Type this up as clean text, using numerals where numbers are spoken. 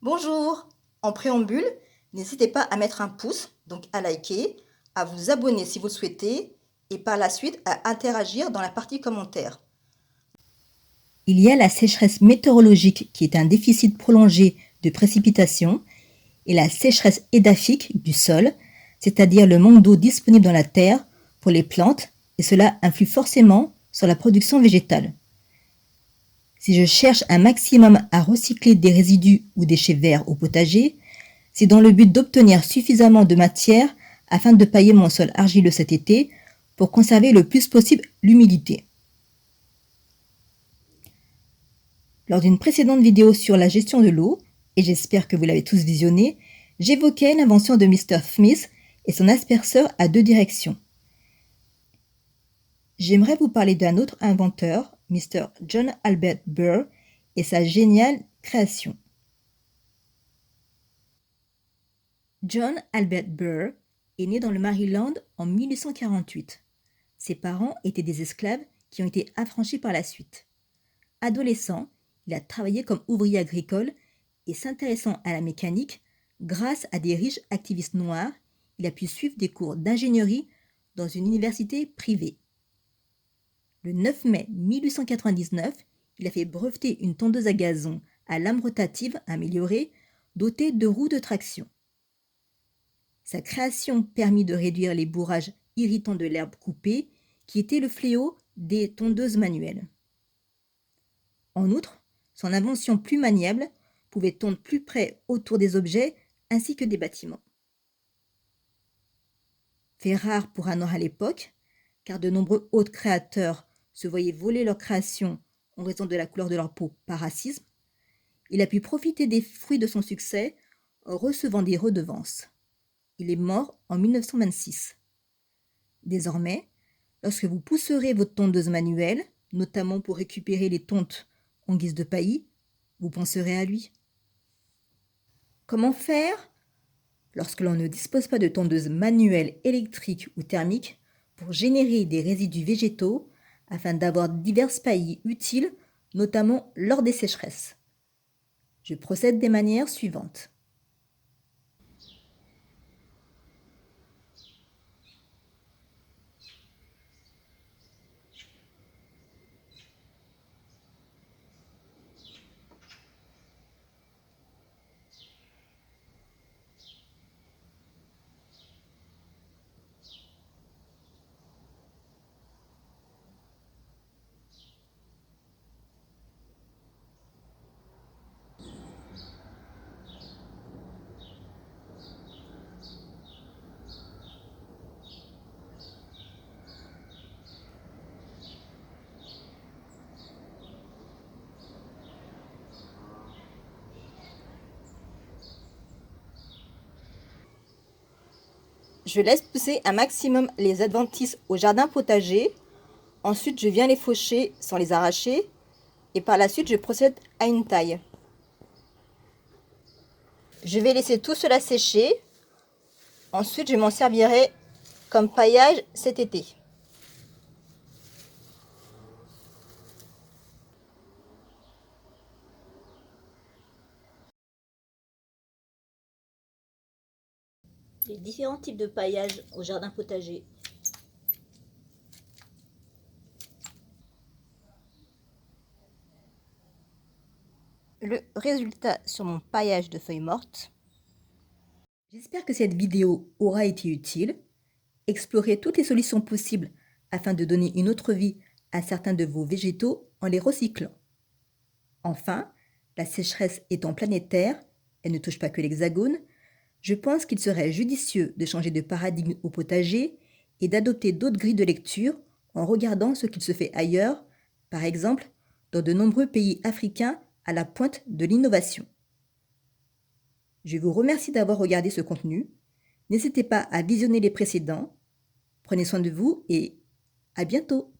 Bonjour! En préambule, n'hésitez pas à mettre un pouce, donc à liker, à vous abonner si vous le souhaitez, et par la suite à interagir dans la partie commentaires. Il y a la sécheresse météorologique qui est un déficit prolongé de précipitations et la sécheresse édaphique du sol, c'est-à-dire le manque d'eau disponible dans la terre pour les plantes et cela influe forcément sur la production végétale. Si je cherche un maximum à recycler des résidus ou déchets verts au potager, c'est dans le but d'obtenir suffisamment de matière afin de pailler mon sol argileux cet été pour conserver le plus possible l'humidité. Lors d'une précédente vidéo sur la gestion de l'eau, et j'espère que vous l'avez tous visionné, j'évoquais l'invention de Mr. Smith et son asperceur à 2 directions. J'aimerais vous parler d'un autre inventeur, Mr. John Albert Burr, et sa géniale création. John Albert Burr est né dans le Maryland en 1848. Ses parents étaient des esclaves qui ont été affranchis par la suite. Adolescent, il a travaillé comme ouvrier agricole et s'intéressant à la mécanique, grâce à des riches activistes noirs, il a pu suivre des cours d'ingénierie dans une université privée. Le 9 mai 1899, il a fait breveter une tondeuse à gazon à lame rotative améliorée, dotée de roues de traction. Sa création permit de réduire les bourrages irritants de l'herbe coupée, qui était le fléau des tondeuses manuelles. En outre, son invention plus maniable pouvait tondre plus près autour des objets ainsi que des bâtiments. Fait rare pour un Noir à l'époque, car de nombreux autres créateurs se voyaient voler leur création en raison de la couleur de leur peau par racisme, il a pu profiter des fruits de son succès en recevant des redevances. Il est mort en 1926. Désormais, lorsque vous pousserez votre tondeuse manuelle, notamment pour récupérer les tontes en guise de paillis, vous penserez à lui. Comment faire lorsque l'on ne dispose pas de tondeuse manuelle, électrique ou thermique pour générer des résidus végétaux afin d'avoir divers paillis utiles, notamment lors des sécheresses? Je procède des manières suivantes. Je laisse pousser un maximum les adventices au jardin potager. Ensuite, je viens les faucher sans les arracher. Et par la suite, je procède à une taille. Je vais laisser tout cela sécher. Ensuite, je m'en servirai comme paillage cet été. Les différents types de paillage au jardin potager. Le résultat sur mon paillage de feuilles mortes. J'espère que cette vidéo aura été utile. Explorez toutes les solutions possibles afin de donner une autre vie à certains de vos végétaux en les recyclant. Enfin, la sécheresse étant planétaire, elle ne touche pas que l'Hexagone, je pense qu'il serait judicieux de changer de paradigme au potager et d'adopter d'autres grilles de lecture en regardant ce qu'il se fait ailleurs, par exemple dans de nombreux pays africains à la pointe de l'innovation. Je vous remercie d'avoir regardé ce contenu. N'hésitez pas à visionner les précédents. Prenez soin de vous et à bientôt.